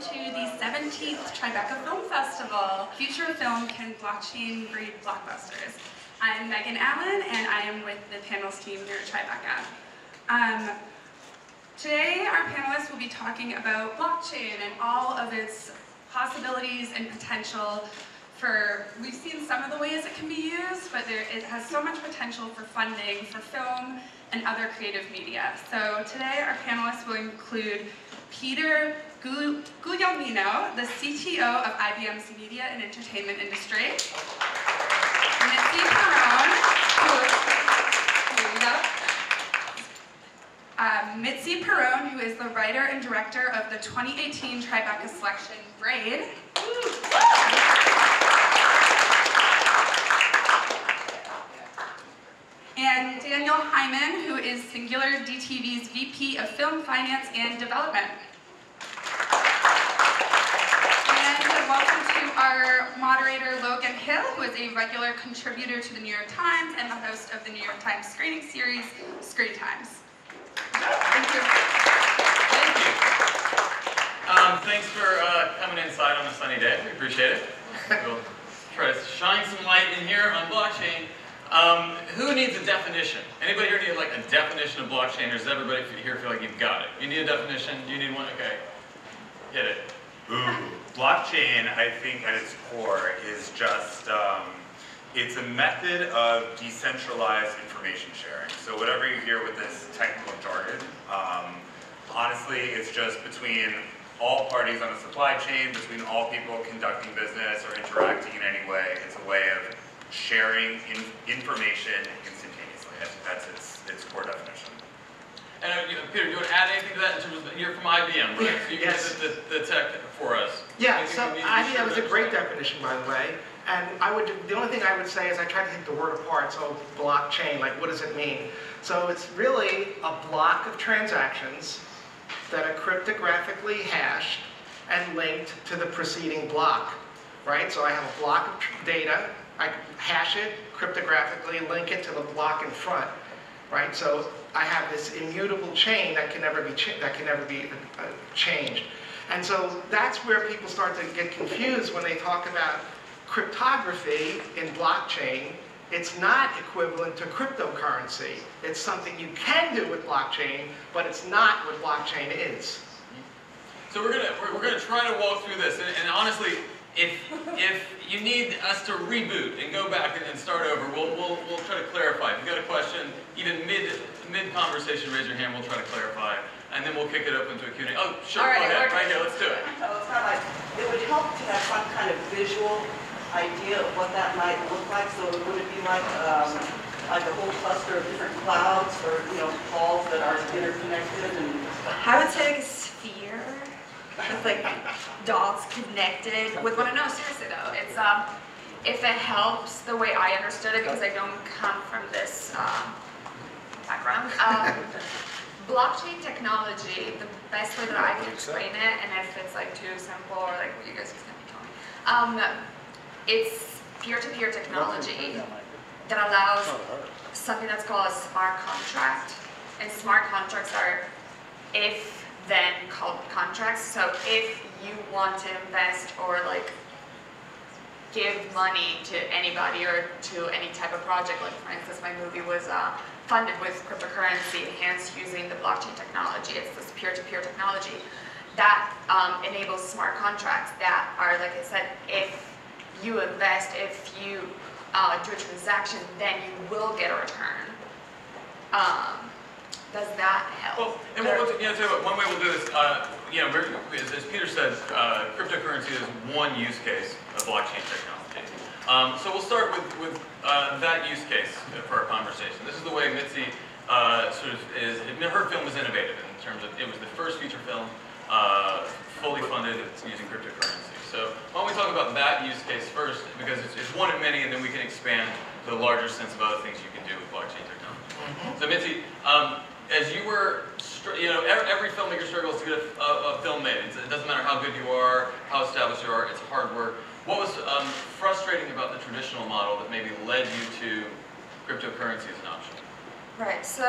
to the 17th Tribeca Film Festival. Future of Film, Can Blockchain Breed Blockbusters? I'm Megan Allen, and I am with the panels team here at Tribeca. Today, our panelists will be talking about blockchain and all of its possibilities and potential for, we've seen some of the ways it can be used, but it has so much potential for funding for film and other creative media. So today, our panelists will include Peter Guglielmino, the CTO of IBM's media and entertainment industry. Mitzi Peirone, Mitzi Peirone, who is the writer and director of the 2018 Tribeca selection, Braid. And Daniel Hyman, who is SingularDTV's VP of Film Finance and Development. And welcome to our moderator, Logan Hill, who is a regular contributor to the New York Times and the host of the New York Times screening series, Screen Times. Thank you. Thank you. Thanks for coming inside on a sunny day. We appreciate it. We'll try to shine some light in here on blockchain. Who needs a definition? Anybody here need like a definition of blockchain, or does everybody here feel like you've got it? You need a definition? Do you need one? Okay. Get it. Ooh. Blockchain, I think at its core, is just, it's a method of decentralized information sharing. So whatever you hear with this technical jargon, honestly, it's just between all parties on a supply chain, between all people conducting business or interacting in any way. It's a way of sharing information instantaneously. That's its core definition. And Peter, you want to add anything to that in terms of, you're from IBM, right? So you Yes. get the tech for us. Yeah, so I think that was a great definition, by the way. And the only thing I would say is I tried to take the word apart. So blockchain, like what does it mean? So it's really a block of transactions that are cryptographically hashed and linked to the preceding block, right? So I have a block of data, I hash it cryptographically, link it to the block in front, right? So I have this immutable chain that can never be changed. And so that's where people start to get confused when they talk about cryptography in blockchain. It's not equivalent to cryptocurrency. It's something you can do with blockchain, but it's not what blockchain is. So we're gonna try to walk through this, and honestly, if you need us to reboot and go back and start over, we'll try to clarify. If you've got a question, even mid conversation, raise your hand. We'll try to clarify, and then we'll kick it open to a Q&A. Oh, sure, go ahead. Right here, let's do it. So it's kind of like, it would help to have some kind of visual idea of what that might look like. So would it be like a whole cluster of different clouds, or balls that are interconnected? And I would say like a sphere with like dots connected with one another. No, seriously though, it's if it helps the way I understood it, because I don't come from this background. Blockchain technology, the best way that I can explain it, and if it's like too simple or like what you guys just told me, it's peer-to-peer technology that allows something that's called a smart contract. And smart contracts are if-then contracts. So if you want to invest or like give money to anybody or to any type of project, like for instance, my movie was funded with cryptocurrency, enhanced using the blockchain technology. It's this peer-to-peer technology that enables smart contracts that are, like I said, if you invest, if you do a transaction, then you will get a return. Does that help? Well, and one way we'll do this, as Peter said, cryptocurrency is one use case of blockchain technology. So we'll start with that use case for our conversation. This is the way Mitzi her film was innovative in terms of, it was the first feature film fully funded, it's using cryptocurrency. So why don't we talk about that use case first, because it's one of many, and then we can expand to the larger sense of other things you can do with blockchain technology. So Mitzi, as you were, every filmmaker struggles to get a film made. It doesn't matter how good you are, how established you are, it's hard work. What was frustrating about the traditional model that maybe led you to cryptocurrency as an option? Right, so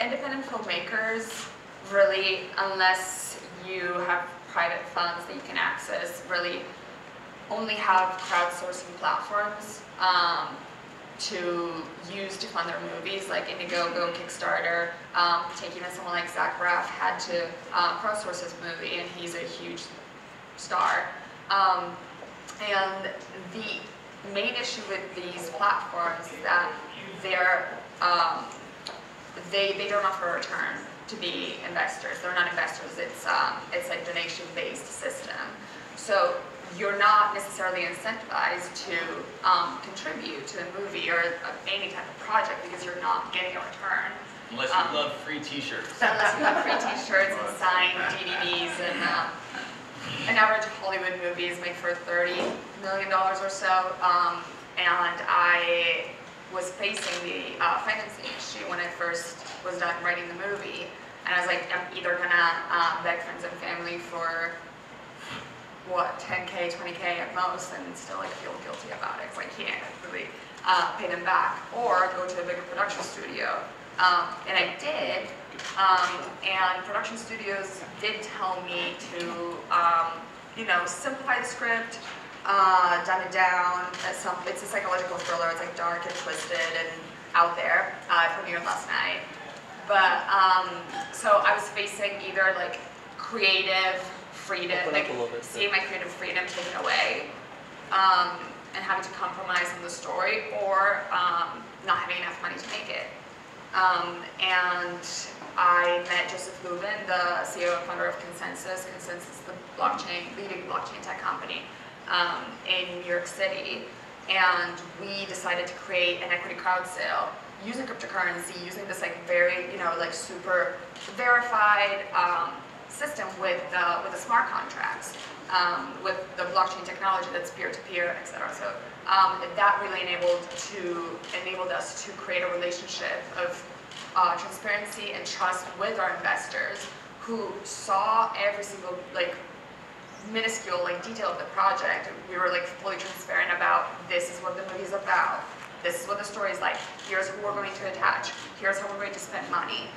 independent filmmakers really, unless you have private funds that you can access, really only have crowdsourcing platforms to use to fund their movies, like Indiegogo, Kickstarter. Take even someone like Zach Braff had to crowdsource his movie, and he's a huge star. And the main issue with these platforms is that they don't offer a return to be investors. They're not investors. It's a donation-based system. So you're not necessarily incentivized to contribute to the movie or any type of project because you're not getting a return. Unless you love free t-shirts. Unless you have free t-shirts and signed DVDs. And an average Hollywood movie is made for $30 million or so. And I was facing the financing issue when I first was done writing the movie. And I was like, I'm either gonna beg friends and family for what, 10K, 20K at most, and still like feel guilty about it because I can't really pay them back, or go to a bigger production studio. And I did, and production studios did tell me to, you know, simplify the script, dumb it down. It's a psychological thriller. It's like dark and twisted and out there. It premiered last night. But, so I was facing either like creative freedom, like seeing my creative freedom taken away, and having to compromise on the story, or not having enough money to make it. And I met Joseph Lubin, the CEO and founder of Consensus. Consensus is the leading blockchain tech company in New York City. And we decided to create an equity crowd sale using cryptocurrency, using this like very, you know, like super verified system with the smart contracts, with the blockchain technology that's peer-to-peer, et cetera. So that really enabled us to create a relationship of transparency and trust with our investors, who saw every single like minuscule like detail of the project. We were like fully transparent about, this is what the movie is about, this is what the story is like, here's who we're going to attach, here's how we're going to spend money.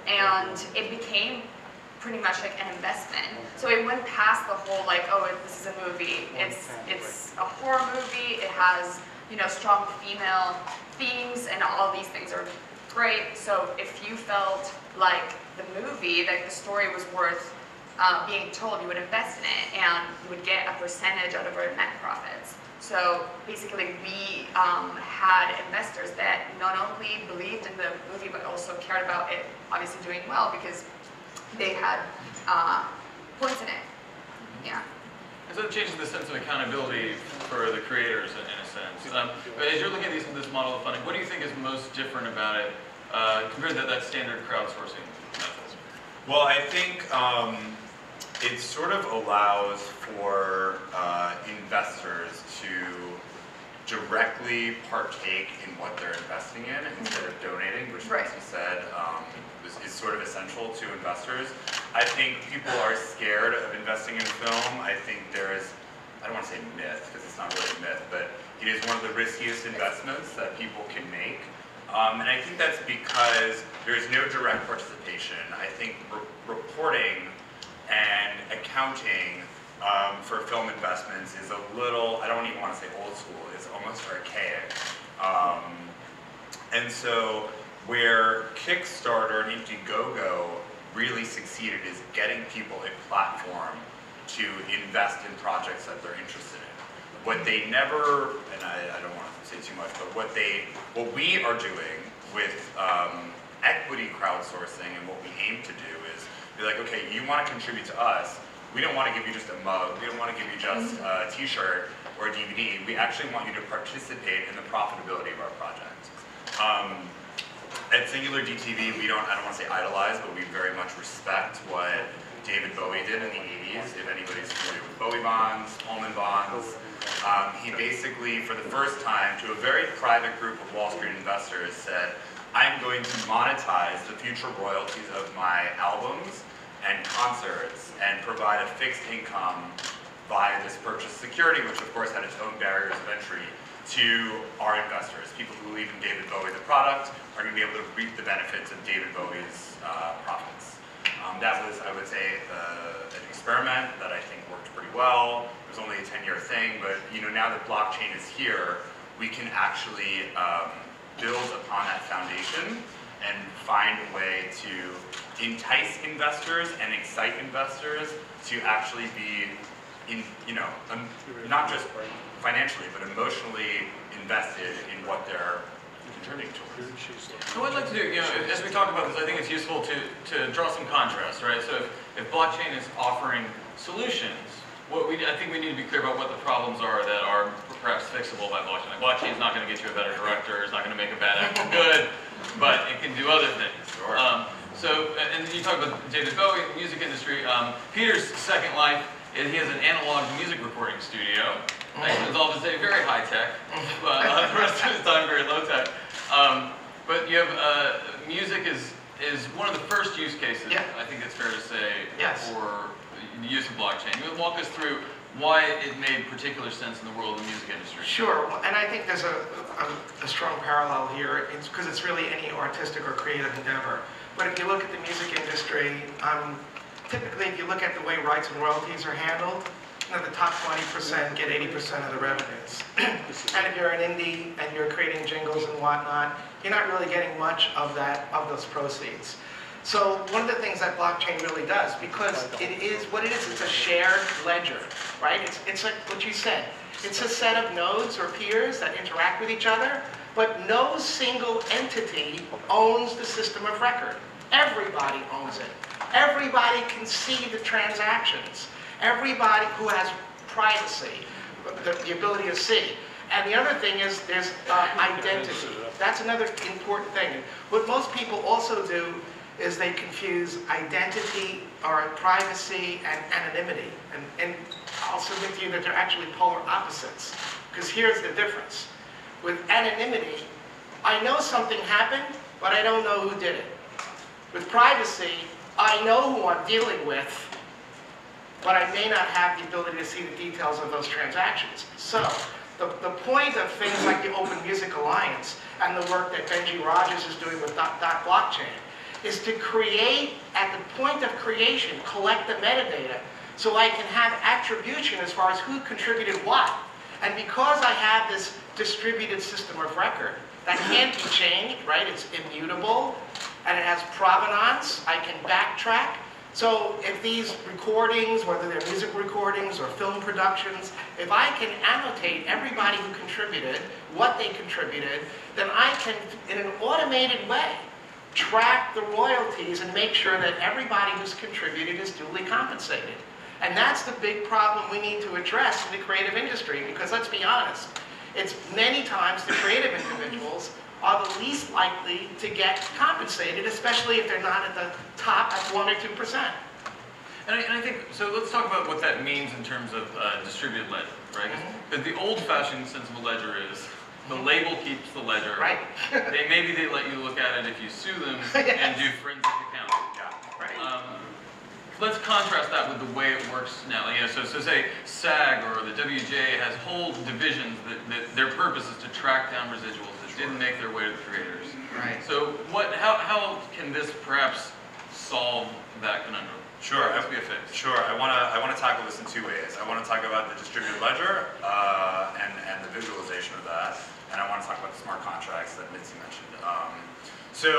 And it became pretty much like an investment. So it went past the whole like, oh, this is a movie. It's a horror movie. It has, you know, strong female themes, and all these things are great. So if you felt like the movie, like the story was worth being told, you would invest in it, and you would get a percentage out of our net profits. So basically, we had investors that not only believed in the movie, but also cared about it obviously doing well, because they had points in it. Yeah. And so it changes the sense of accountability for the creators in a sense. But as you're looking at this model of funding, what do you think is most different about it compared to that standard crowdsourcing method? Well, I think it sort of allows for investors to directly partake in what they're investing in instead of donating, which, as you said, is sort of essential to investors. I think people are scared of investing in film. I think there is, I don't want to say myth, because it's not really a myth, but it is one of the riskiest investments that people can make. And I think that's because there's no direct participation. I think reporting and accounting for film investments is a little, I don't even want to say old school, it's almost archaic. And so where Kickstarter and Indiegogo really succeeded is getting people a platform to invest in projects that they're interested in. What they never, and I don't want to say too much, but what we are doing with equity crowdsourcing and what we aim to do is be like, okay, you want to contribute to us, we don't want to give you just a mug, we don't want to give you just a t-shirt or a DVD, we actually want you to participate in the profitability of our project. At SingularDTV, I don't want to say idolize, but we very much respect what David Bowie did in the 80s, if anybody's familiar with Bowie bonds, Pullman bonds. He basically, for the first time, to a very private group of Wall Street investors, said, I'm going to monetize the future royalties of my albums and concerts and provide a fixed income via this purchase security, which of course had its own barriers of entry to our investors. People who believe in David Bowie, the product, are going to be able to reap the benefits of David Bowie's profits. That was, I would say, an experiment that I think worked pretty well. It was only a 10-year thing, but now that blockchain is here, we can actually build upon that foundation and find a way to entice investors and excite investors to actually be not just financially, but emotionally invested in what they're contributing towards. So what I'd like to do, as we talk about this, I think it's useful to draw some contrast, right? So if blockchain is offering solutions, I think we need to be clear about what the problems are that are perhaps fixable by blockchain. Like blockchain is not going to get you a better director, it's not going to make a bad actor good, but it can do other things. Sure. And you talk about David Bowie in the music industry. Peter's second life is he has an analog music recording studio. It's all to say very high tech, but the rest of his time very low tech. But you have music is one of the first use cases. Yeah. I think it's fair to say Yes. for the use of blockchain. You would walk us through why it made particular sense in the world of the music industry. Sure, and I think there's a strong parallel here. It's because it's really any artistic or creative endeavor. But if you look at the music industry, typically if you look at the way rights and royalties are handled, the top 20% get 80% of the revenues. And if you're an indie and you're creating jingles and whatnot, you're not really getting much of those proceeds. So one of the things that blockchain really does, because it is what it is, it's a shared ledger, right? It's like what you said. It's a set of nodes or peers that interact with each other, but no single entity owns the system of record. Everybody owns it. Everybody can see the transactions. Everybody who has privacy, the ability to see. And the other thing is there's identity. That's another important thing. And what most people also do is they confuse identity or privacy and anonymity. And I'll submit to you that they're actually polar opposites. Because here's the difference. With anonymity, I know something happened, but I don't know who did it. With privacy, I know who I'm dealing with, but I may not have the ability to see the details of those transactions. So the point of things like the Open Music Alliance and the work that Benji Rogers is doing with Blockchain is to create, at the point of creation, collect the metadata so I can have attribution as far as who contributed what. And because I have this distributed system of record that can't be changed, right? It's immutable, and it has provenance, I can backtrack. So if these recordings, whether they're music recordings or film productions, if I can annotate everybody who contributed, what they contributed, then I can, in an automated way, track the royalties and make sure that everybody who's contributed is duly compensated. And that's the big problem we need to address in the creative industry, because let's be honest, it's many times the creative individuals are the least likely to get compensated, especially if they're not at the top at 1 or 2%. And I think, so let's talk about what that means in terms of distributed ledger, right? Because the old-fashioned sense of a ledger is the label keeps the ledger. Right. Maybe they let you look at it if you sue them and do forensic accounting. Yeah. Right. Let's contrast that with the way it works now. So say SAG or the WJ has whole divisions that their purpose is to track down residuals that didn't make their way to the creators. Right. So how can this perhaps solve that conundrum? Sure. Has to be a fix. Sure. I want to tackle this in two ways. I want to talk about the distributed ledger and the visualization of that, and I want to talk about the smart contracts that Mitzi mentioned. So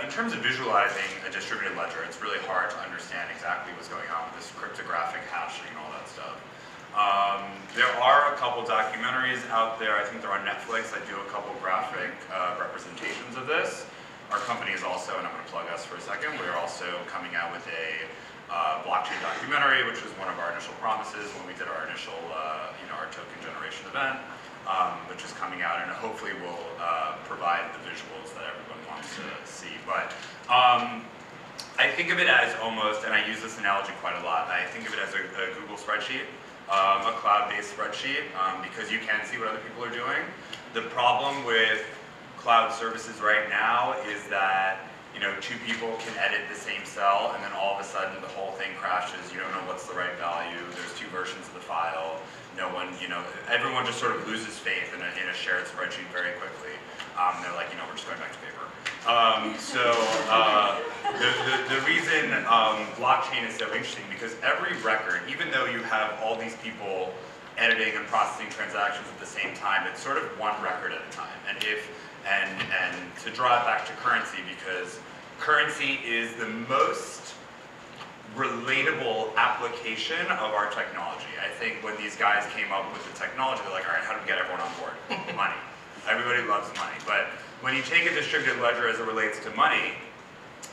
in terms of visualizing a distributed ledger, it's really hard to understand exactly what's going on with this cryptographic hashing and all that stuff. There are a couple documentaries out there. I think they're on Netflix that do a couple graphic representations of this. Our company is also, and I'm going to plug us for a second, we're also coming out with a blockchain documentary, which was one of our initial promises when we did our initial, our token generation event, which is coming out, and hopefully will provide the visuals that everyone wants to see. But I think of it as almost, and I use this analogy quite a lot, I think of it as a Google spreadsheet, a cloud-based spreadsheet, because you can see what other people are doing. The problem with cloud services right now is that two people can edit the same cell, and then all of a sudden the whole thing crashes. You don't know what's the right value. There's two versions of the file. No one, everyone just sort of loses faith in a shared spreadsheet very quickly. They're like, we're just going back to paper. The reason blockchain is so interesting, because every record, even though you have all these people editing and processing transactions at the same time, it's sort of one record at a time. And to draw it back to currency, because currency is the most relatable application of our technology. I think when these guys came up with the technology, they're like, all right, how do we get everyone on board? Money. Everybody loves money. But when you take a distributed ledger as it relates to money,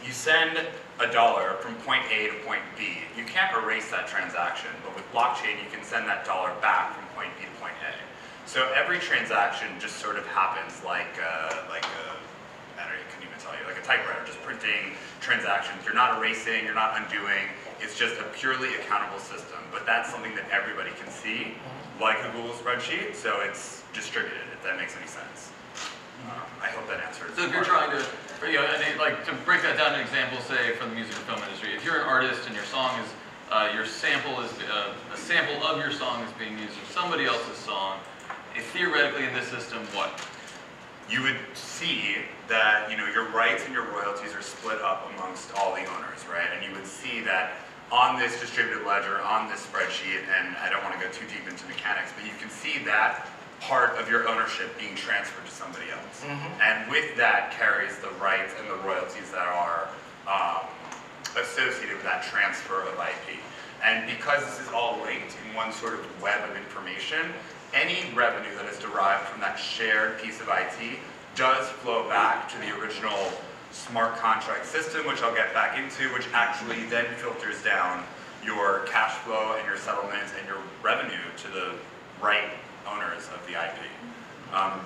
you send $1 from point A to point B. You can't erase that transaction, but with blockchain, you can send that dollar back from point B to point A. So every transaction just sort of happens like I couldn't even tell you, like a typewriter, just printing transactions. You're not erasing, you're not undoing. It's just a purely accountable system. But that's something that everybody can see, like a Google spreadsheet, so it's distributed, if that makes any sense. I hope that answers. So if you're trying to, like to break that down to an example, say from the music and film industry, if you're an artist and your song is, your sample is, a sample of your song is being used for somebody else's song, theoretically in this system, what? You would see that your rights and your royalties are split up amongst all the owners, right? And you would see that on this distributed ledger, on this spreadsheet, and I don't want to go too deep into mechanics, but you can see that part of your ownership being transferred to somebody else. And with that carries the rights and the royalties that are associated with that transfer of IP. And because this is all linked in one sort of web of information, any revenue that is derived from that shared piece of IT does flow back to the original smart contract system, which I'll get back into, which actually then filters down your cash flow and your settlements and your revenue to the right owners of the IP.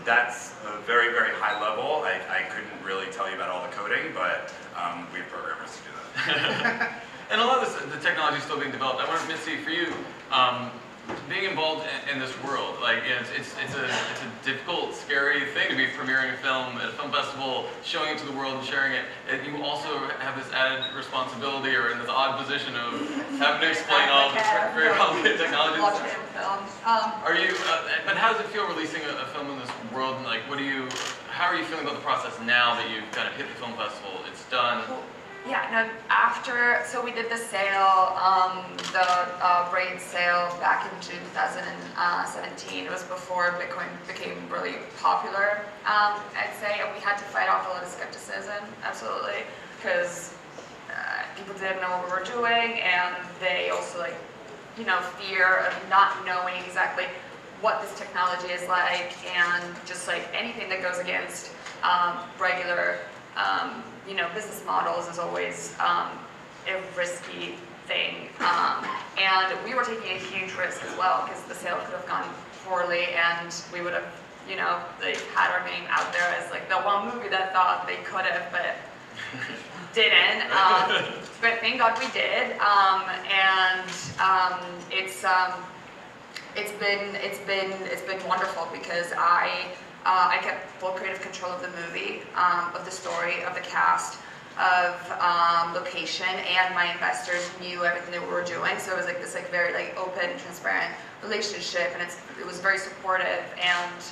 That's a very, very high level. I couldn't really tell you about all the coding, but we have programmers to do that. And a lot of the technology is still being developed. I wonder, Mitzi, for you, being involved in this world, like it's a difficult, scary thing to be premiering a film at a film festival, showing it to the world and sharing it. And you also have this added responsibility, or in this odd position of having to explain all this very complicated technology. Are you? But how does it feel releasing a film in this world? And like, how are you feeling about the process now that you've kind of hit the film festival? It's done. Yeah, no, so we did the sale, the braid sale back in June 2017. It was before Bitcoin became really popular, I'd say, and we had to fight off a lot of skepticism, absolutely, because people didn't know what we were doing, and they also fear of not knowing exactly what this technology is like, and just like anything that goes against regular business models is always a risky thing. And we were taking a huge risk as well, because the sale could have gone poorly, and we would have, had our name out there as like the one movie that thought they could have, but didn't. But thank God we did. It's been wonderful, because I kept full creative control of the movie, of the story, of the cast, of location, and my investors knew everything that we were doing. So it was like this very open, transparent relationship, and it was very supportive. And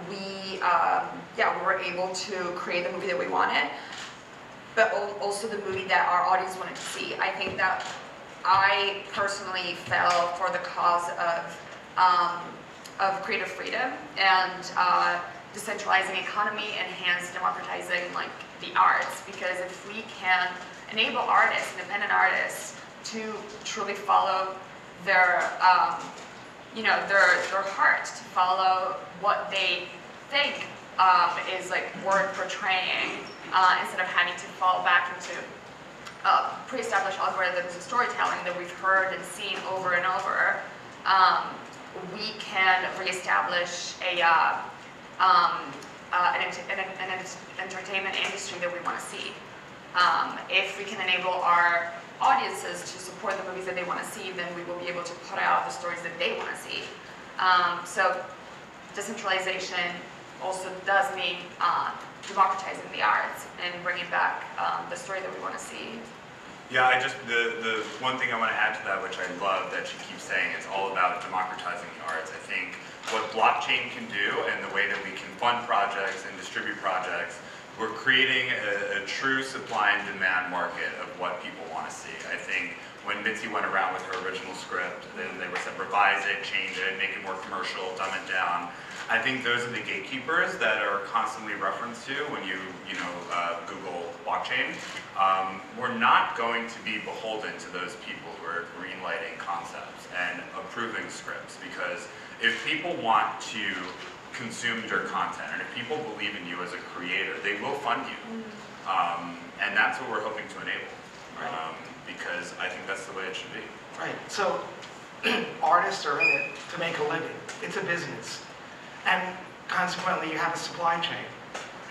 we were able to create the movie that we wanted, but also the movie that our audience wanted to see. I think that I personally fell for the cause of creative freedom and decentralizing economy, enhanced democratizing the arts, because if we can enable artists, independent artists, to truly follow their heart, to follow what they think is worth portraying, instead of having to fall back into pre-established algorithms of storytelling that we've heard and seen over and over, we can reestablish an entertainment industry that we want to see. If we can enable our audiences to support the movies that they want to see, then we will be able to put out the stories that they want to see. So decentralization also does mean democratizing the arts and bringing back the story that we want to see. Yeah, the one thing I want to add to that, which I love that she keeps saying, it's all about democratizing the arts. I think what blockchain can do, and the way that we can fund projects and distribute projects, we're creating a true supply and demand market of what people want to see. I think when Mitzi went around with her original script, then they were said revise it, change it, make it more commercial, dumb it down. I think those are the gatekeepers that are constantly referenced to when you Google blockchain. We're not going to be beholden to those people who are greenlighting concepts and approving scripts, because if people want to consume your content and if people believe in you as a creator, they will fund you. And that's what we're hoping to enable, because I think that's the way it should be. Right. So artists are in it to make a living. It's a business. And consequently, you have a supply chain.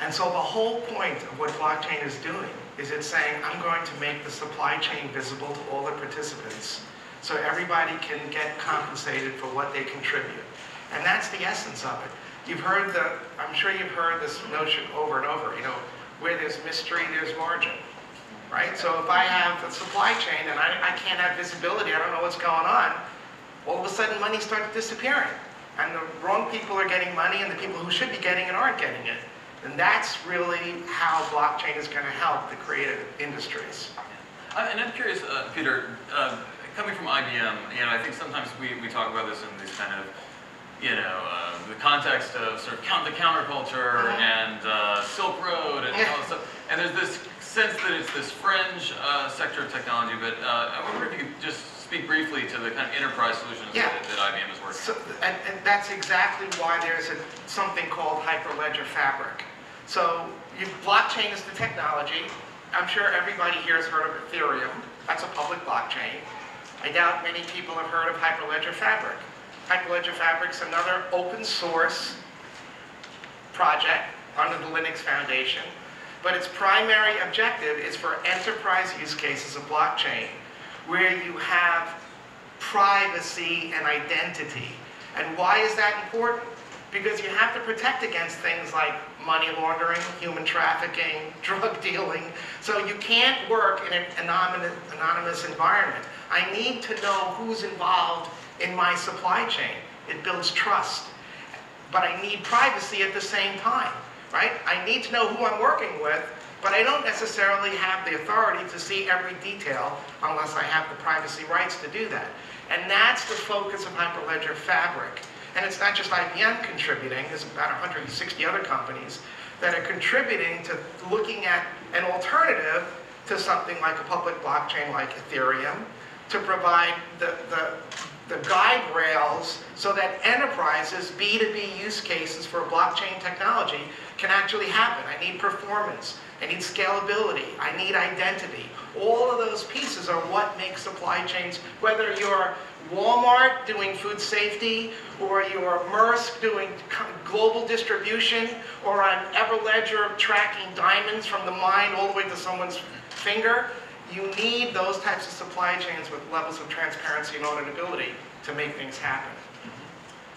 And so the whole point of what blockchain is doing is it's saying, I'm going to make the supply chain visible to all the participants so everybody can get compensated for what they contribute. And that's the essence of it. You've heard I'm sure you've heard this notion over and over, where there's mystery, there's margin, right? So if I have a supply chain and I can't have visibility, I don't know what's going on, all of a sudden money starts disappearing. And the wrong people are getting money, and the people who should be getting it aren't getting it. And that's really how blockchain is going to help the creative industries. And I'm curious, Peter, coming from IBM, I think sometimes we talk about this in these kind of, the context of sort of the counterculture and Silk Road and all this stuff. And there's this sense that it's this fringe sector of technology, but I wonder if you could just speak briefly to the kind of enterprise solutions that IBM is working on. And that's exactly why there's something called Hyperledger Fabric. So blockchain is the technology. I'm sure everybody here has heard of Ethereum. That's a public blockchain. I doubt many people have heard of Hyperledger Fabric. Hyperledger Fabric is another open source project under the Linux Foundation. But its primary objective is for enterprise use cases of blockchain, where you have privacy and identity. And why is that important? Because you have to protect against things like money laundering, human trafficking, drug dealing. So you can't work in an anonymous environment. I need to know who's involved in my supply chain. It builds trust. But I need privacy at the same time, right? I need to know who I'm working with, but I don't necessarily have the authority to see every detail unless I have the privacy rights to do that. And that's the focus of Hyperledger Fabric. And it's not just IBM contributing, there's about 160 other companies that are contributing to looking at an alternative to something like a public blockchain like Ethereum, to provide the guide rails so that enterprises, B2B use cases for blockchain technology can actually happen. I need performance, I need scalability, I need identity. All of those pieces are what make supply chains, whether you're Walmart doing food safety, or you're Maersk doing global distribution, or on Everledger tracking diamonds from the mine all the way to someone's finger. You need those types of supply chains with levels of transparency and auditability to make things happen.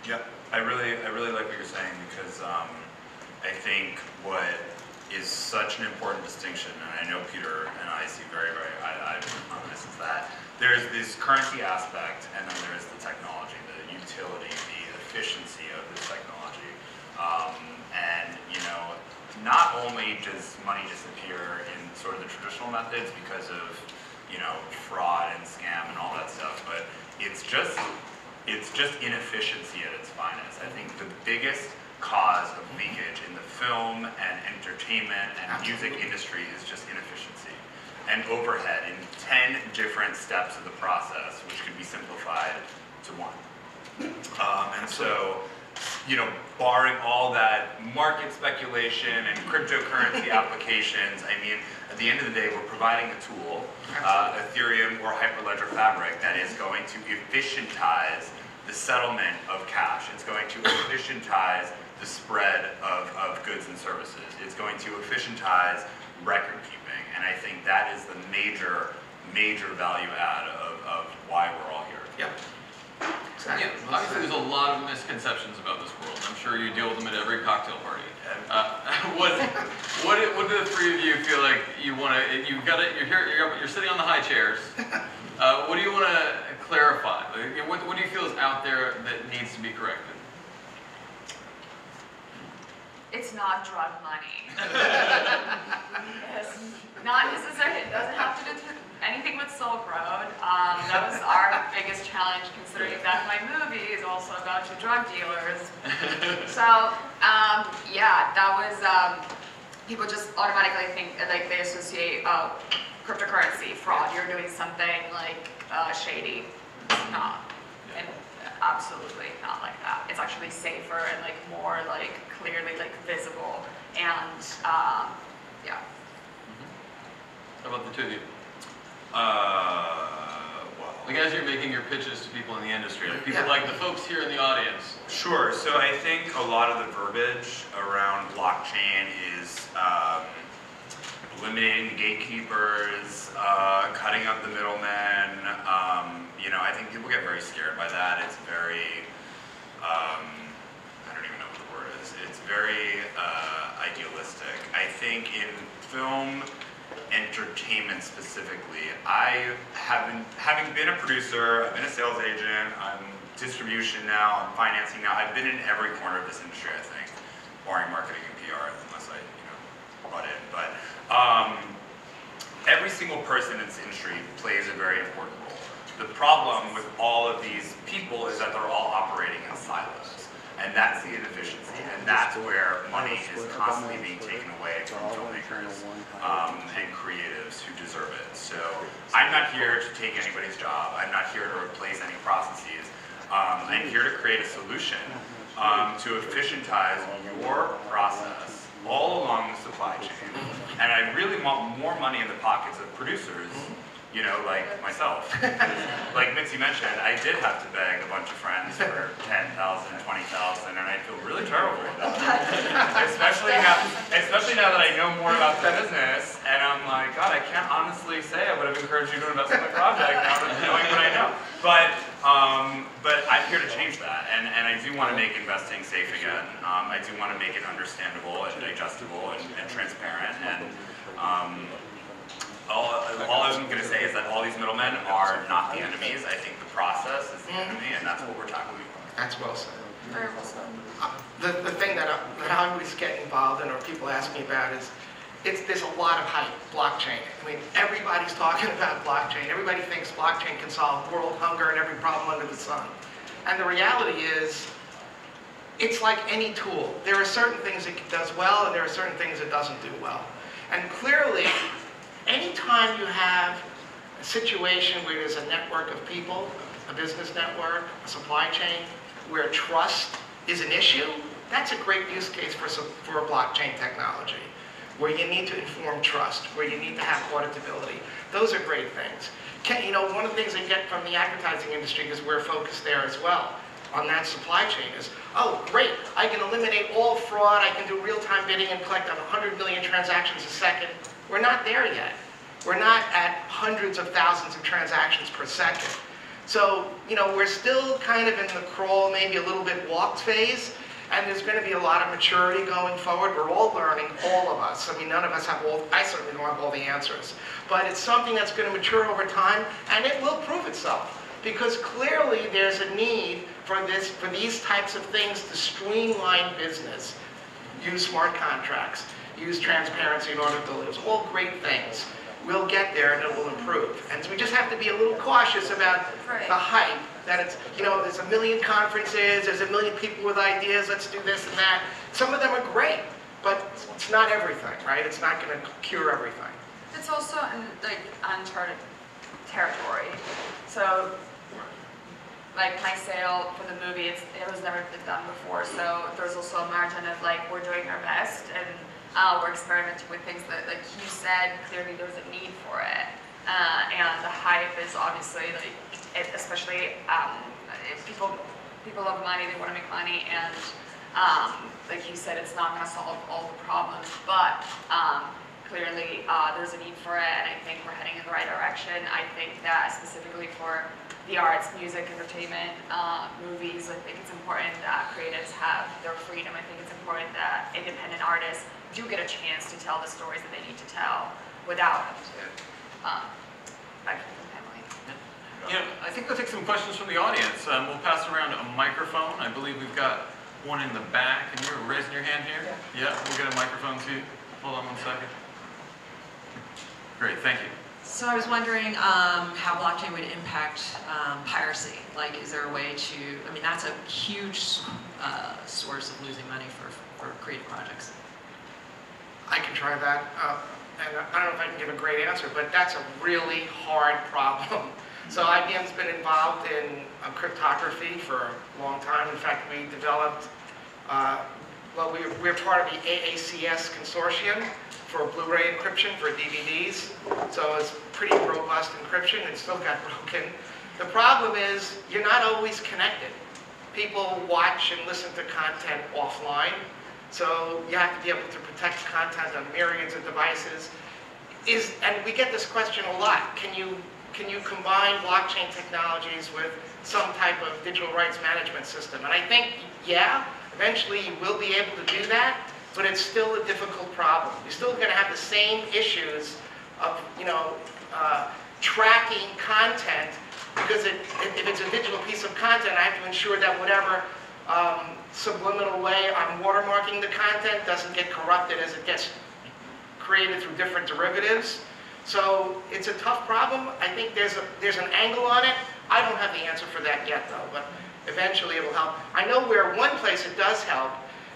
Yep, I really like what you're saying, because I think what is such an important distinction, and I know Peter and I see very, very eye to eye on this, is that there's this currency aspect, and then there is the technology, the utility, the efficiency of this technology. And not only does money disappear in sort of the traditional methods because of fraud and scam and all that stuff, but it's just inefficiency at its finest. I think the biggest cause of leakage in the film and entertainment and music industry is just inefficiency and overhead in 10 different steps of the process, which could be simplified to one. And so, barring all that market speculation and cryptocurrency applications, I mean, at the end of the day, we're providing a tool, Ethereum or Hyperledger Fabric, that is going to efficientize the settlement of cash. It's going to efficientize the spread of goods and services. It's going to efficientize record keeping. And I think that is the major value add of why we're all here. Yep. Exactly. Yeah, obviously there's a lot of misconceptions about this world. I'm sure you deal with them at every cocktail party. What do the three of you feel like you want to? You're sitting on the high chairs. What do you want to clarify? What do you feel is out there that needs to be corrected? it's not drug money. It's not necessarily, it doesn't have to do with anything with Silk Road. That was our biggest challenge, considering that my movie is also about two drug dealers. So, yeah, that was, people just automatically think, like, they associate, cryptocurrency, fraud, you're doing something, like, shady. It's not. And absolutely not like that. It's actually safer and, like, more, like, clearly, like, visible. And, yeah. How about the two of you? Well, Like, as you're making your pitches to people in the industry, like people Yeah. like the folks here in the audience. sure. So I think a lot of the verbiage around blockchain is eliminating the gatekeepers, cutting up the middlemen. You know, I think people get very scared by that. It's very, I don't even know what the word is. It's very idealistic. I think in film entertainment specifically, having been a producer, I've been a sales agent, I'm distribution now, I'm financing now, I've been in every corner of this industry, I think, barring marketing and PR, unless I, butt in. But every single person in this industry plays a very important role. The problem with all of these people is that they're all operating in silos. And that's the inefficiency, and that's where money is constantly being taken away from filmmakers and creatives who deserve it. So I'm not here to take anybody's job. I'm not here to replace any processes. I'm here to create a solution to efficientize your process all along the supply chain. And I really want more money in the pockets of producers, you know, like myself. Like Mitzi mentioned, I did have to beg a bunch of friends for $10,000, $20,000, and I feel really terrible about that. especially now that I know more about the business, and I'm like, God, I can't honestly say I would have encouraged you to invest in my project now that knowing what I know. But I'm here to change that, and I do want to make investing safe again. I do want to make it understandable and digestible and transparent, and all I was going to say is that all these middlemen are not the enemies. I think the process is the enemy, and that's what we're tackling. That's well said. Very well said. The thing that I always get involved in, or people ask me about, is there's a lot of hype, blockchain. I mean, everybody's talking about blockchain. Everybody thinks blockchain can solve world hunger and every problem under the sun. And the reality is, it's like any tool. There are certain things it does well, and there are certain things it doesn't do well. And clearly, anytime you have a situation where there's a network of people, a business network, a supply chain, where trust is an issue, that's a great use case for a blockchain technology, where you need to inform trust, where you need to have auditability. Those are great things. One of the things I get from the advertising industry, because we're focused there as well, on that supply chain is, oh, great, I can eliminate all fraud, I can do real-time bidding and collect on 100 million transactions a second. We're not there yet. We're not at hundreds of thousands of transactions per second. So, we're still kind of in the crawl, maybe a little bit walked phase, and there's going to be a lot of maturity going forward. We're all learning, all of us. I mean, none of us have I certainly don't have all the answers. But it's something that's going to mature over time, and it will prove itself. Because clearly there's a need for these types of things to streamline business. Use smart contracts, use transparency and auditability. Those are all great things. We'll get there and it will improve. And so we just have to be a little cautious about the hype, that it's, there's a million conferences, there's a million people with ideas, let's do this and that. Some of them are great, but it's not everything, right? It's not going to cure everything. It's also uncharted territory. So, like my sale for the movie, it was never been done before. So there's also a margin of we're doing our best, and we're experimenting with things that, like you said, clearly there's a need for it. And the hype is obviously especially if people love money, they want to make money, and like you said, it's not going to solve all the problems, but clearly there's a need for it, and I think we're heading in the right direction. I think that specifically for the arts, music, entertainment, movies, I think it's important that creatives have their freedom. I think it's important that independent artists do get a chance to tell the stories that they need to tell without backing from family. I think we'll take some questions from the audience. We'll pass around a microphone. I believe we've got one in the back, and you were raising your hand here? Yeah, we'll get a microphone to you. Hold on 1 second. Great, thank you. So I was wondering how blockchain would impact piracy. Like, is there a way to, I mean, that's a huge source of losing money for creative projects. I can try that, and I don't know if I can give a great answer, but that's a really hard problem. So IBM's been involved in cryptography for a long time. In fact, we developed, well, we're part of the AACS consortium for Blu-ray encryption for DVDs. So it's pretty robust encryption. It still got broken. The problem is you're not always connected. People watch and listen to content offline. So you have to be able to protect content on myriads of devices. And we get this question a lot. Can you combine blockchain technologies with some type of digital rights management system? And I think, yeah, eventually you will be able to do that, but it's still a difficult problem. You're still going to have the same issues of, tracking content, because if it's a digital piece of content, I have to ensure that whatever subliminal way I'm watermarking the content doesn't get corrupted as it gets created through different derivatives. So it's a tough problem. I think there's an angle on it. I don't have the answer for that yet, though, but eventually it will help. I know where one place it does help,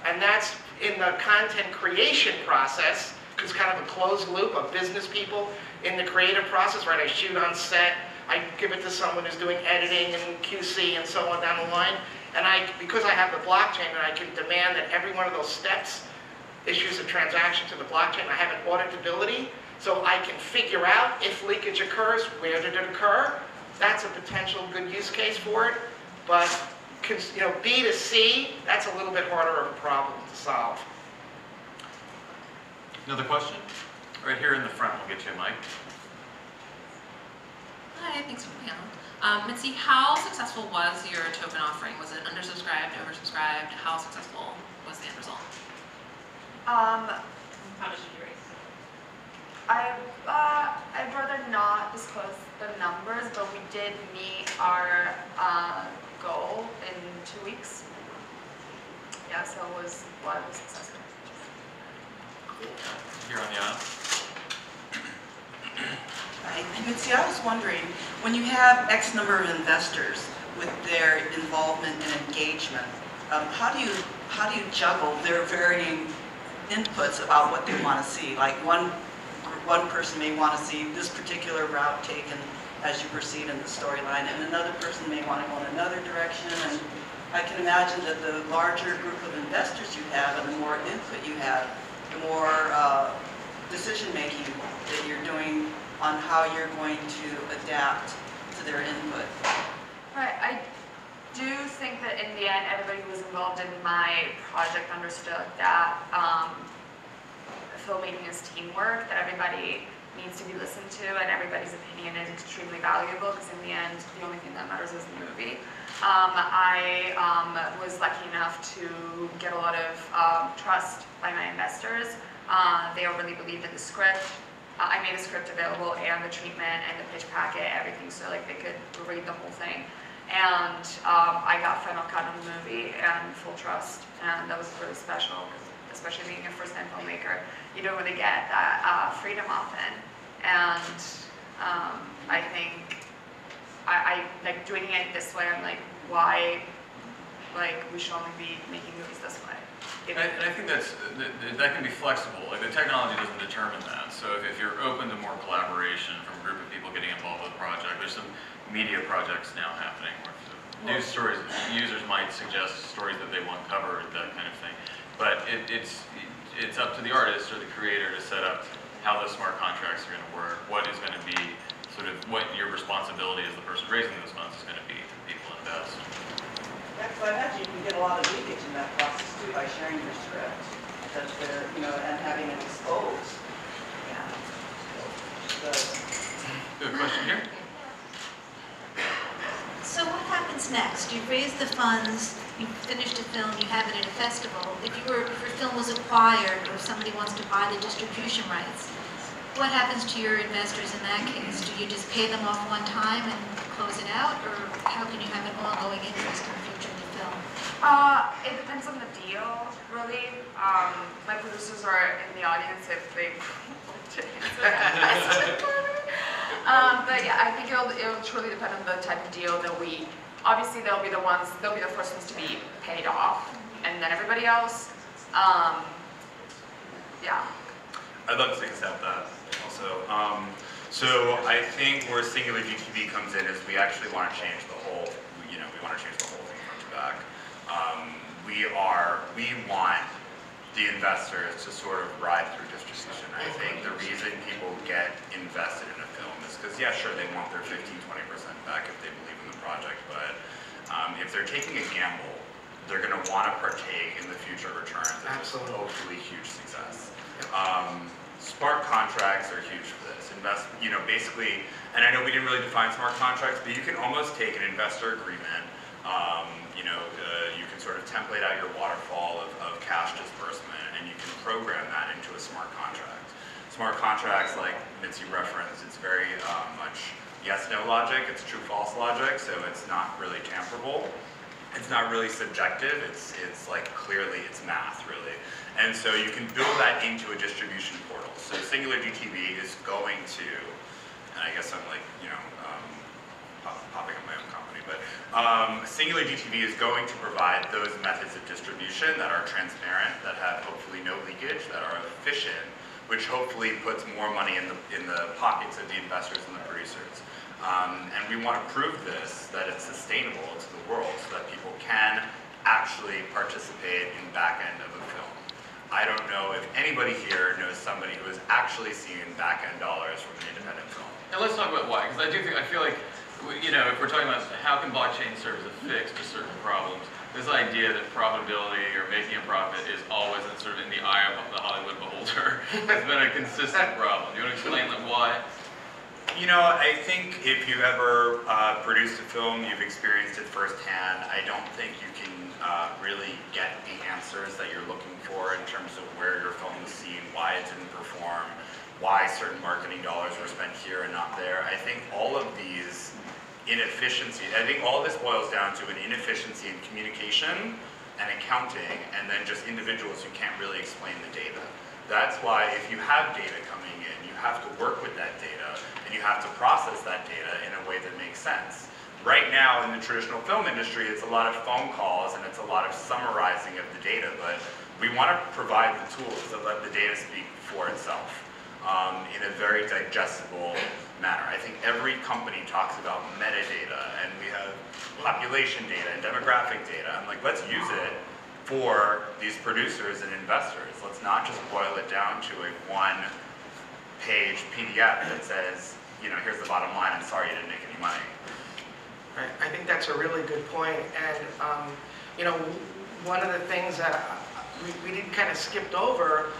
and that's in the content creation process. It's kind of a closed loop of business people in the creative process, right? I shoot on set, I give it to someone who's doing editing and QC and so on down the line. And because I have the blockchain, and I can demand that every one of those steps issues a transaction to the blockchain, I have an auditability, so I can figure out if leakage occurs, where did it occur. That's a potential good use case for it. But B2C, that's a little bit harder of a problem to solve. Another question? Right here in the front, we'll get you a mic. Hi, thanks for being on. Mitzi, how successful was your token offering? Was it undersubscribed, oversubscribed? How successful was the end result? How much did you raise? I'd rather not disclose the numbers, but we did meet our goal in 2 weeks. Yeah, so it was successful. Here on the aisle. Right. Mitzi, I was wondering, when you have X number of investors with their involvement and engagement, how do you juggle their varying inputs about what they want to see? Like one person may want to see this particular route taken as you proceed in the storyline, and another person may want to go in another direction. And I can imagine that the larger group of investors you have and the more input you have, the more decision-making that you're doing on how you're going to adapt to their input. Right, I do think that in the end, everybody who was involved in my project understood that filmmaking is teamwork, that everybody needs to be listened to, and everybody's opinion is extremely valuable, because in the end, the only thing that matters is the movie. I was lucky enough to get a lot of trust by my investors. They overly believed in the script. I made the script available, and the treatment, and the pitch packet, everything, so like they could read the whole thing. And I got final cut on the movie and full trust, and that was really special, especially being a first-time filmmaker. You don't really get that freedom often, and I think I like doing it this way. I'm like, why? Like, we should only be making movies this way. And I think that can be flexible. Like, the technology doesn't determine that. So if you're open to more collaboration from a group of people getting involved with a project, there's some media projects now happening where news stories, users might suggest stories that they want covered, that kind of thing. But it's up to the artist or the creator to set up how those smart contracts are going to work, what is going to be sort of what your responsibility as the person raising those funds is going to be to the people invest. Yeah, because I imagine you can get a lot of leakage in that process too by sharing your script, that they're, and having it exposed. Yeah. Good question here. So what happens next? You've raised the funds, you've finished a film, you have it at a festival. If your film was acquired, or if somebody wants to buy the distribution rights, what happens to your investors in that case? Do you just pay them off one time and close it out, or how can you have an ongoing interest in future film? It depends on the deal, really. My producers are in the audience if they want to answer that question for me. But yeah, I think it'll truly depend on the type of deal that obviously they'll be the first ones to be paid off, and then everybody else. Yeah. I'd love to take a stab at that also. So I think where SingularDTV comes in is we actually want to change the whole, we want to change the whole thing front to back. We want the investors to sort of ride through distribution. I think the reason people get invested in a film is because, yeah, sure, they want their 15-20% back if they believe in the project, but if they're taking a gamble, they're going to want to partake in the future returns of this hopefully huge success. Smart contracts are huge for this. Basically, and I know we didn't really define smart contracts, but you can almost take an investor agreement. You can sort of template out your waterfall of cash disbursement, and you can program that into a smart contract. Smart contracts, like Mitzi referenced, it's very much yes/no logic. It's true/false logic, so it's not really tamperable. It's not really subjective. It's like clearly it's math, really. And so you can build that into a distribution portal. So SingularDTV is going to, and I guess I'm like, popping up my own company, but SingularDTV is going to provide those methods of distribution that are transparent, that have hopefully no leakage, that are efficient, which hopefully puts more money in the pockets of the investors and the producers. And we want to prove this, that it's sustainable to the world, so that people can actually participate in back end of a film. I don't know if anybody here knows somebody who has actually seen back-end dollars from an independent film. Now let's talk about why, because I feel like, if we're talking about how can blockchain serve as a fix to certain problems, this idea that profitability or making a profit is always sort of in the eye of the Hollywood beholder has been a consistent problem. Do you want to explain why? I think if you've ever produced a film, you've experienced it firsthand. I don't think you can really get the answers that you're looking for in terms of where your film was seen, why it didn't perform, why certain marketing dollars were spent here and not there. I think all of these inefficiencies, I think all of this boils down to an inefficiency in communication and accounting, and then just individuals who can't really explain the data. That's why if you have data coming in, you have to work with that data, and you have to process that data in a way that makes sense. Right now in the traditional film industry, it's a lot of phone calls and it's a lot of summarizing of the data, but we want to provide the tools that let the data speak for itself in a very digestible manner. I think every company talks about metadata, and we have population data and demographic data. I'm like, let's use it for these producers and investors. Let's not just boil it down to a one-page PDF that says, here's the bottom line, and sorry you didn't make any money. Right. I think that's a really good point. And, one of the things that we did kind of skipped over,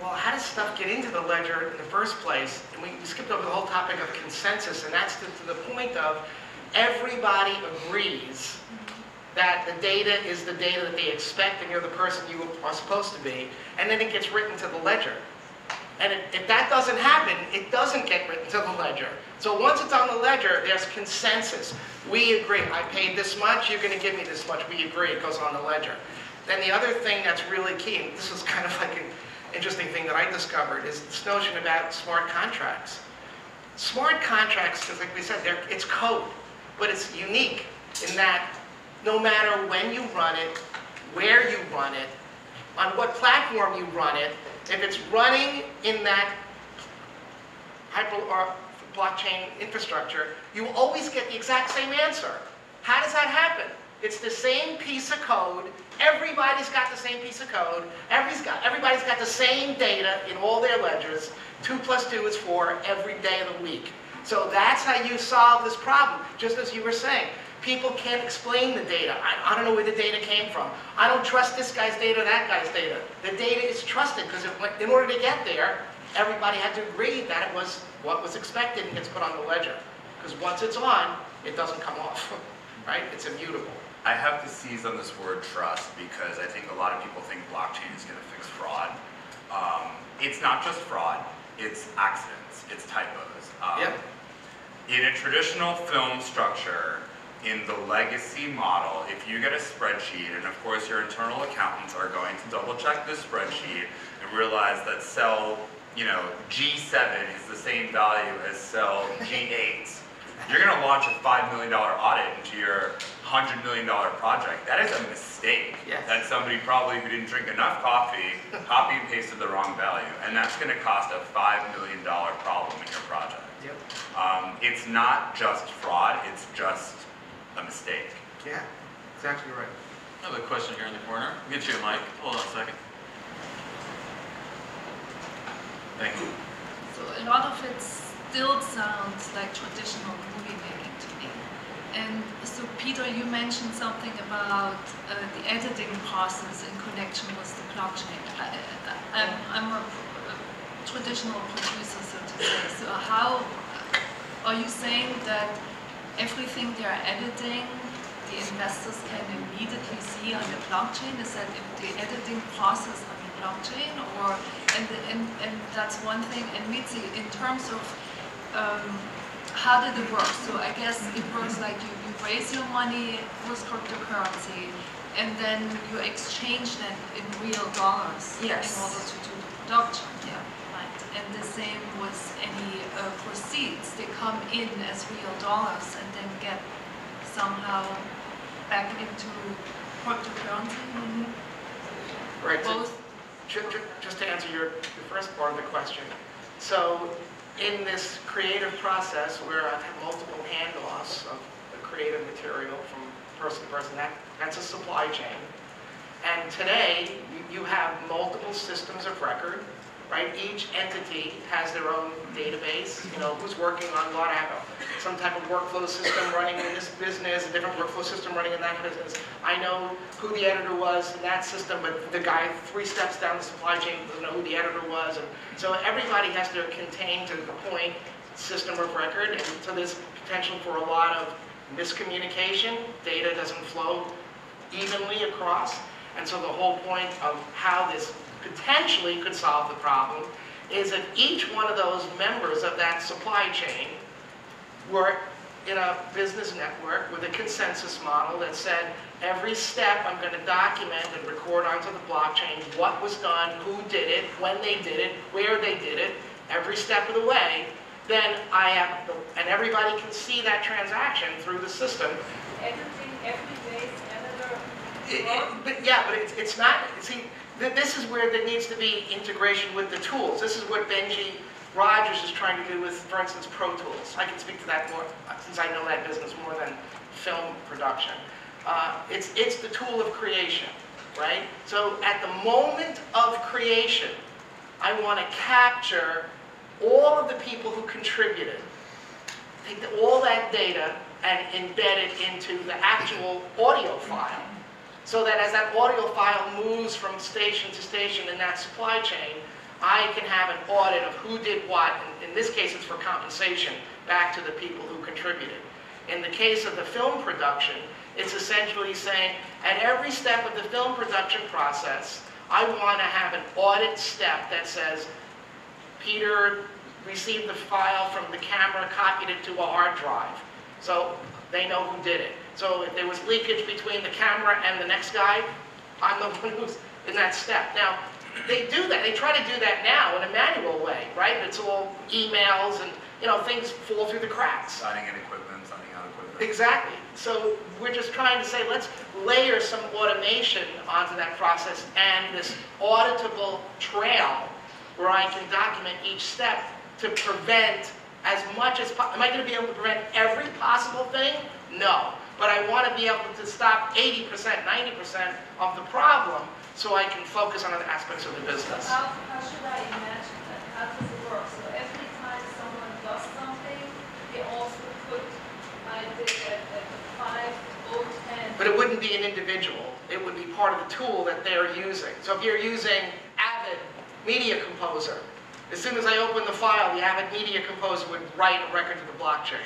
well, how does stuff get into the ledger in the first place? And we skipped over the whole topic of consensus, and that's to the point of everybody agrees that the data is the data that they expect, and you're the person you are supposed to be, and then it gets written to the ledger. And if that doesn't happen, it doesn't get written to the ledger. So once it's on the ledger, there's consensus. We agree. I paid this much, you're going to give me this much. We agree. It goes on the ledger. Then the other thing that's really key, and this was kind of like an interesting thing that I discovered, is this notion about smart contracts. Smart contracts, just like we said, it's code, but it's unique in that no matter when you run it, where you run it, on what platform you run it, if it's running in that hyper or blockchain infrastructure, you always get the exact same answer. How does that happen? It's the same piece of code. Everybody's got the same piece of code. Everybody's got the same data in all their ledgers. 2 + 2 is 4 every day of the week. So that's how you solve this problem, just as you were saying. People can't explain the data. I don't know where the data came from. I don't trust this guy's data or that guy's data. The data is trusted because in order to get there, everybody had to agree that it was what was expected and gets put on the ledger. Because once it's on, it doesn't come off, right? It's immutable. I have to seize on this word trust because I think a lot of people think blockchain is going to fix fraud. It's not just fraud, it's accidents, it's typos. Yep. In a traditional film structure, in the legacy model, if you get a spreadsheet, and of course your internal accountants are going to double check the spreadsheet and realize that cell, G7 is the same value as cell G8, you're going to launch a $5 million audit into your $100 million project. That is a mistake. Yes. That's somebody probably who didn't drink enough coffee, copy and pasted the wrong value, and that's going to cost a $5 million problem in your project. Yep. It's not just fraud, it's just a mistake. Yeah, exactly right. I have a question here in the corner. I'll get you a mic. Hold on a second. Thank you. So a lot of it still sounds like traditional movie making to me. And so Peter, you mentioned something about the editing process in connection with the blockchain. I'm a traditional producer, so to say. So how are you saying that everything they're editing, the investors can immediately see on the blockchain? Is that the editing process on the blockchain, or and that's one thing. And Mitzi, in terms of how did it work? So I guess it works like you raise your money with cryptocurrency, and then you exchange that in real dollars Yes. in order to do the production. Yeah, right. And the same with any proceeds. They come in as real dollars and then get somehow back into cryptocurrency. Right. So Both. just to answer your first part of the question. So in this creative process where I've had multiple handoffs of the creative material from person to person, that's a supply chain. And today, you have multiple systems of record, right? Each entity has their own database, who's working on what. I have some type of workflow system running in this business, a different workflow system running in that business. I know who the editor was in that system, but the guy 3 steps down the supply chain doesn't know who the editor was. And so everybody has to contain to the point system of record, and so there's potential for a lot of miscommunication. Data doesn't flow evenly across. And so the whole point of how this potentially could solve the problem is that each one of those members of that supply chain were in a business network with a consensus model that said, every step I'm going to document and record onto the blockchain what was done, who did it, when they did it, where they did it, every step of the way. Then I have, and everybody can see that transaction through the system. Editing every day's editor. But it's not, see, this is where there needs to be integration with the tools. This is what Benji Rogers is trying to do with, for instance, Pro Tools. I can speak to that more, since I know that business more than film production. It's the tool of creation, right? So at the moment of creation, I want to capture all of the people who contributed, take all that data and embed it into the actual audio file. So that as that audio file moves from station to station in that supply chain, I can have an audit of who did what. In this case, it's for compensation back to the people who contributed. In the case of the film production, it's essentially saying, at every step of the film production process, I want to have an audit step that says, Peter received the file from the camera, copied it to a hard drive. So they know who did it. So if there was leakage between the camera and the next guy, I'm the one who's in that step. Now, they do that. They try to do that now in a manual way, right? It's all emails and, things fall through the cracks. Signing in equipment, signing out equipment. Exactly. So we're just trying to say, let's layer some automation onto that process and this auditable trail where I can document each step to prevent as much as possible. Am I going to be able to prevent every possible thing? No. But I want to be able to stop 80%, 90% of the problem so I can focus on other aspects of the business. How should I imagine that? How does it work? So every time someone does something, they also put like at the 5 or 10. But it wouldn't be an individual. It would be part of the tool that they're using. So if you're using Avid Media Composer, as soon as I open the file, the Avid Media Composer would write a record to the blockchain.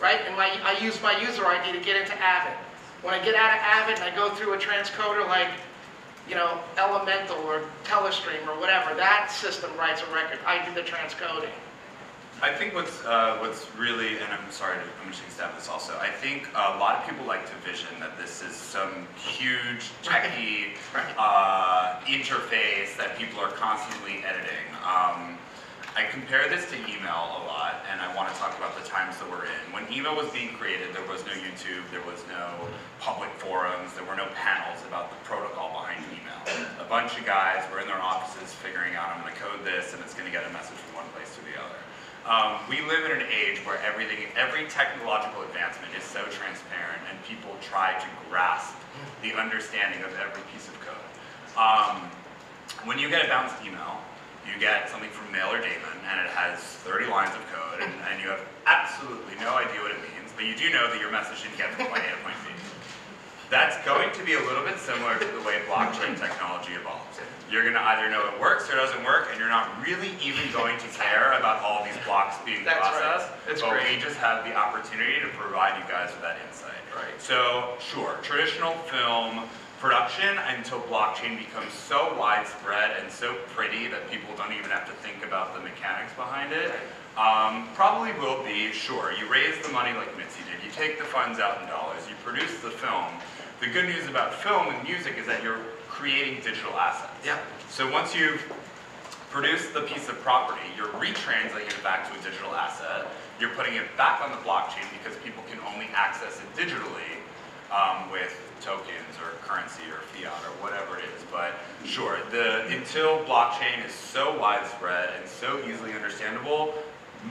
Right? And I use my user ID to get into Avid. When I get out of Avid and I go through a transcoder like, Elemental or Telestream or whatever, that system writes a record. I do the transcoding. I think what's really, and I'm sorry, I'm just going to stab this also. I think a lot of people like to vision that this is some huge techie interface that people are constantly editing. I compare this to email a lot, and I want to talk about the times that we're in. When email was being created, there was no YouTube, there was no public forums, there were no panels about the protocol behind email. A bunch of guys were in their offices figuring out, I'm going to code this, and it's going to get a message from one place to the other. We live in an age where every technological advancement is so transparent, and people try to grasp the understanding of every piece of code. When you get a bounced email, you get something from Mail or Damon, and it has 30 lines of code, and you have absolutely no idea what it means, but you do know that your message didn't get from point A to point B. That's going to be a little bit similar to the way blockchain technology evolves. You're going to either know it works or doesn't work, and you're not really even going to care about all these blocks being processed, but we just have the opportunity to provide you guys with that insight. Right. So, sure, traditional film production, until blockchain becomes so widespread and so pretty that people don't even have to think about the mechanics behind it, probably will be, sure, you raise the money like Mitzi did, you take the funds out in dollars, you produce the film. The good news about film and music is that you're creating digital assets. Yeah. So once you've produced the piece of property, you're retranslating it back to a digital asset, you're putting it back on the blockchain because people can only access it digitally with tokens or currency or fiat or whatever it is. But sure, until blockchain is so widespread and so easily understandable,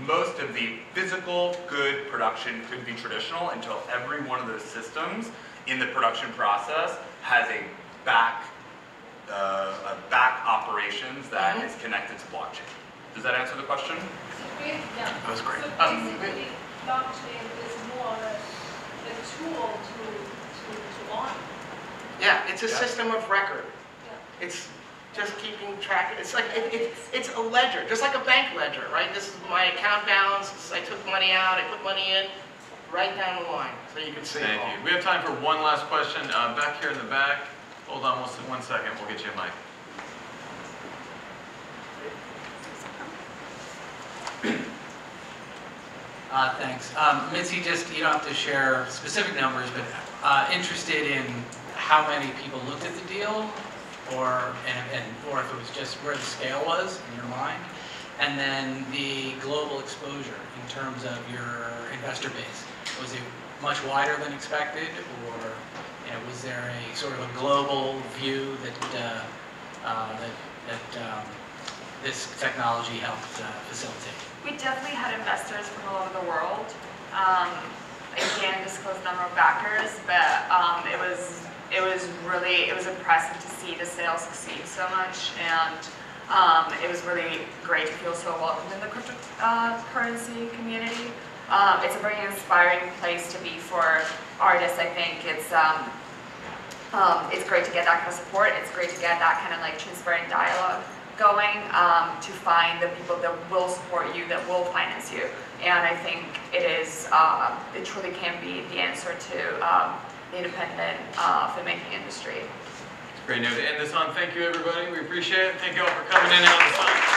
most of the physical good production could be traditional until every one of those systems in the production process has a back operations that is connected to blockchain. Does that answer the question? Yeah. That was great. So basically, blockchain is more a tool to on. Yeah, it's a system of record. Yeah. It's just keeping track. It's like it's a ledger, just like a bank ledger, right? This is my account balance. I took money out. I put money in. Right down the line, so you can see. Thank you. We have time for one last question. Back here in the back. Hold on 1 second. We'll get you a mic. Thanks. Mitzi, just, you don't have to share specific numbers, but interested in how many people looked at the deal, or if it was just where the scale was in your mind, and then the global exposure in terms of your investor base. Was it much wider than expected, or was there a sort of a global view that this technology helped facilitate? We definitely had investors from all over the world. I can't disclose the number of backers, but it was impressive to see the sale succeed so much, and it was really great to feel so welcomed in the cryptocurrency community. It's a very inspiring place to be for artists. I think it's great to get that kind of support. It's great to get that kind of like transparent dialogue going, to find the people that will support you, that will finance you. And I think it truly can be the answer to the independent filmmaking industry. Great note to end this on. Thank you, everybody. We appreciate it. Thank you all for coming in and out of the sun.